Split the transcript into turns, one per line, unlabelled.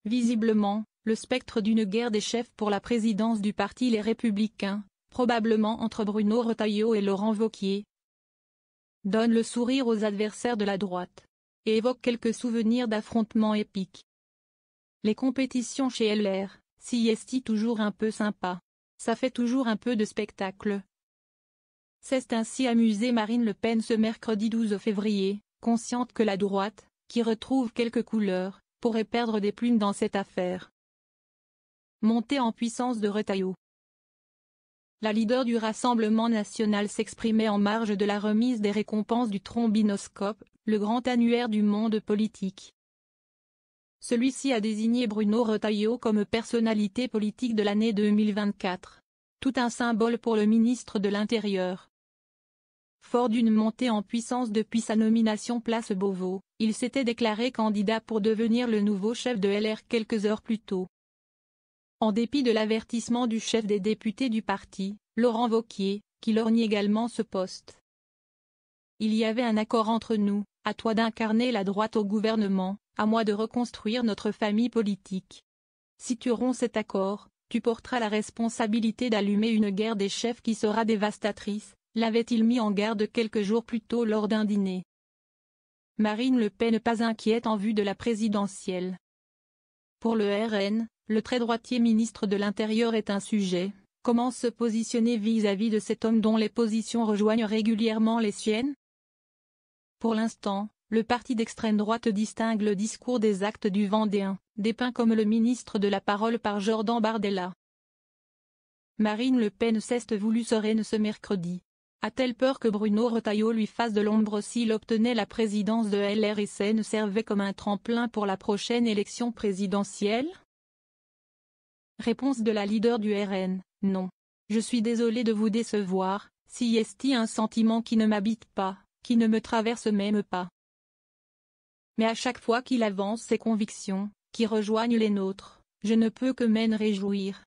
visiblement, le spectre d'une guerre des chefs pour la présidence du parti Les Républicains, probablement entre Bruno Retailleau et Laurent Wauquiez, donne le sourire aux adversaires de la droite, et évoque quelques souvenirs d'affrontements épiques. Les compétitions chez LR, si est toujours un peu sympa. Ça fait toujours un peu de spectacle. C'est ainsi amusée Marine Le Pen ce mercredi 12 février, consciente que la droite, qui retrouve quelques couleurs, pourrait perdre des plumes dans cette affaire. Montée en puissance de Retailleau. La leader du Rassemblement national s'exprimait en marge de la remise des récompenses du Trombinoscope, le grand annuaire du monde politique. Celui-ci a désigné Bruno Retailleau comme personnalité politique de l'année 2024. Tout un symbole pour le ministre de l'Intérieur. Fort d'une montée en puissance depuis sa nomination place Beauvau, il s'était déclaré candidat pour devenir le nouveau chef de LR quelques heures plus tôt. En dépit de l'avertissement du chef des députés du parti, Laurent Wauquiez, qui lorgne également ce poste. Il y avait un accord entre nous, à toi d'incarner la droite au gouvernement, à moi de reconstruire notre famille politique. Si tu romps cet accord, tu porteras la responsabilité d'allumer une guerre des chefs qui sera dévastatrice, l'avait-il mis en garde quelques jours plus tôt lors d'un dîner. Marine Le Pen pas inquiète en vue de la présidentielle. Pour le RN, le très droitier ministre de l'Intérieur est un sujet. Comment se positionner vis-à-vis de cet homme dont les positions rejoignent régulièrement les siennes? Pour l'instant, le parti d'extrême droite distingue le discours des actes du Vendéen, dépeint comme le ministre de la parole par Jordan Bardella. Marine Le Pen s'est voulue sereine ce mercredi. A-t-elle peur que Bruno Retailleau lui fasse de l'ombre s'il obtenait la présidence de LR et ne servait comme un tremplin pour la prochaine élection présidentielle? Réponse de la leader du RN, non. Je suis désolé de vous décevoir, si est un sentiment qui ne m'habite pas, qui ne me traverse même pas. Mais à chaque fois qu'il avance ses convictions, qui rejoignent les nôtres, je ne peux que m'en réjouir.